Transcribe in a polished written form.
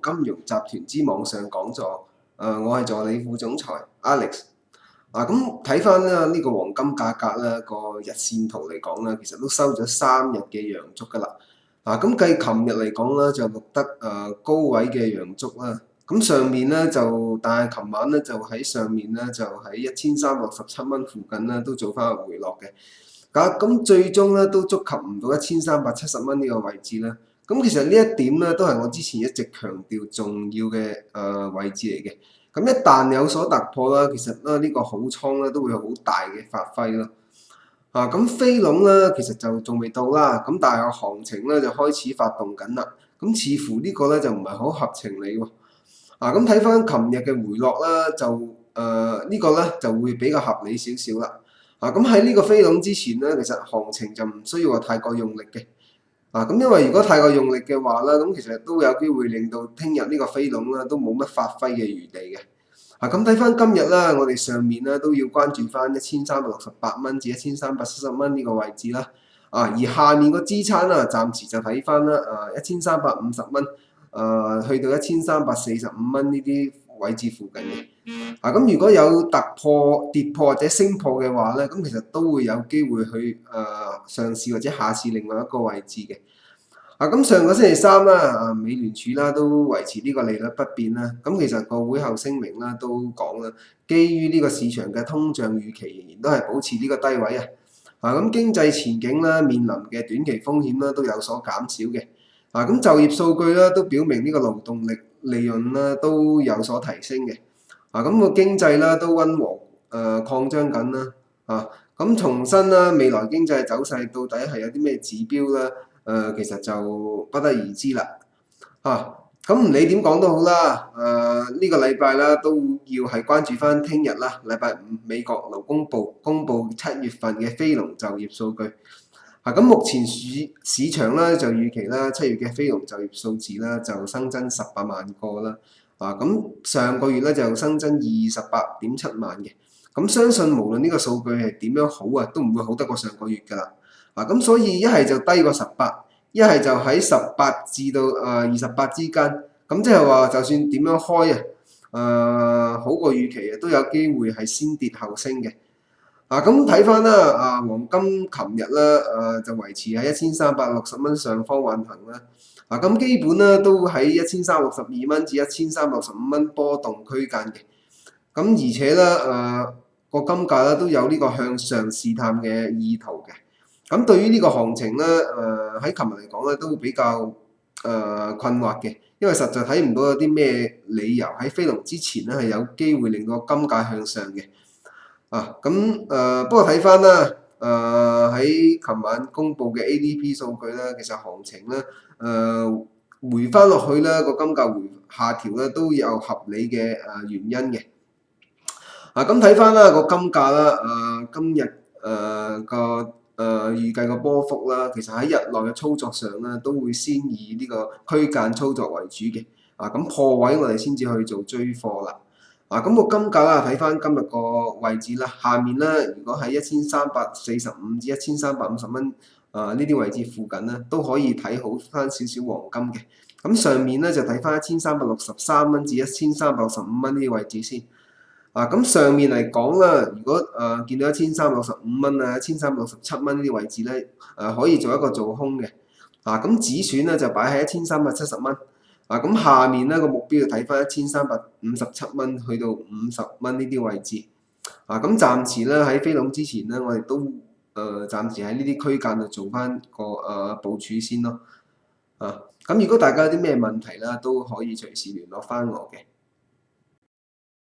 金融集團之網上講座。我係助理副總裁 Alex。咁睇翻呢個黃金價格咧個日線圖嚟講咧，其實都收咗3日嘅陽燭㗎啦。咁計琴日嚟講咧，就錄得高位嘅陽燭啦。咁上面咧就，但係琴晚咧就喺上面咧就喺1367蚊附近咧都做翻個回落嘅。咁最終咧都觸及唔到1370蚊呢個位置啦。咁其實呢一點咧都係我之前一直強調重要嘅位置嚟嘅。咁一旦有所突破啦，其實咧呢個好倉咧都會有好大嘅發揮咯。咁飛龍咧其實就仲未到啦，咁但係個行情咧就開始發動緊啦。咁似乎呢個咧就唔係好合情理喎。咁睇翻琴日嘅回落啦，就呢個咧就會比較合理少少啦。咁喺呢個飛龍之前咧，其實行情就唔需要話太過用力嘅。咁因為如果太過用力嘅話咧，咁其實都有機會令到聽日呢個飛龍咧都冇乜發揮嘅餘地嘅。咁睇翻今日啦，我哋上面咧都要關注翻1368蚊至1370蚊呢個位置啦。而下面個支撐啦，暫時就睇翻啦1350蚊，去到1345蚊呢啲位置附近嘅。咁如果有突破、跌破或者升破嘅話咧，咁其實都會有機會去上試或者下試另外一個位置嘅。咁上個星期三啦，美聯儲啦都維持呢個利率不變啦。咁其實個會後聲明啦都講啦，基於呢個市場嘅通脹預期仍然都係保持呢個低位啊。咁經濟前景啦面臨嘅短期風險啦都有所減少嘅。咁就業數據啦都表明呢個勞動力利潤啦都有所提升嘅。咁個經濟啦都溫和擴張緊啦。咁重申啦，未來經濟走勢到底係有啲咩指標啦？其實就不得而知啦。咁唔理點講都好啦。呢個禮拜啦都要係關注翻聽日啦，禮拜五美國勞工部公布7月份嘅非農就業數據。咁目前市場啦就預期啦7月嘅非農就業數字啦就新增18萬個啦。咁上個月咧就新增28.7萬嘅。咁相信無論呢個數據係點樣好都唔會好得過上個月㗎啦。咁所以一係就低過18，一係就喺18至到28之間。咁即係話就算點樣開好過預期都有機會係先跌後升嘅。咁睇翻啦，黃金琴日啦就維持喺1360蚊上方運行啦。咁基本咧都喺1362蚊至1365蚊波動區間嘅。咁而且咧個金價咧都有呢個向上試探嘅意圖嘅。咁對於呢個行情咧，喺琴日嚟講咧都比較困惑嘅，因為實在睇唔到有啲咩理由喺飛龍之前咧係有機會令到金價向上嘅。不過睇翻啦，喺琴晚公布嘅 ADP 數據咧，其實行情咧回翻落去咧個金價下調咧都有合理嘅原因嘅。咁睇翻啦個金價啦，今日預計個波幅啦，其實喺日內嘅操作上咧，都會先以呢個區間操作為主嘅。咁破位我哋先至去做追貨啦。咁個金價啦，睇翻今日個位置啦，下面咧如果喺1345至1350蚊呢啲位置附近咧，都可以睇好翻少少黃金嘅。咁上面咧就睇翻1363蚊至1365蚊呢啲位置先。咁上面嚟講啦，如果見到1365蚊1367蚊呢啲位置咧，可以做一個做空嘅。咁止損咧就擺喺1370蚊。咁下面咧個目標就睇翻1357蚊去到50蚊呢啲位置。咁暫時咧喺飛龍之前咧，我哋都暫時喺呢啲區間度做翻個部署先咯。咁如果大家有啲咩問題啦，都可以隨時聯絡翻我嘅。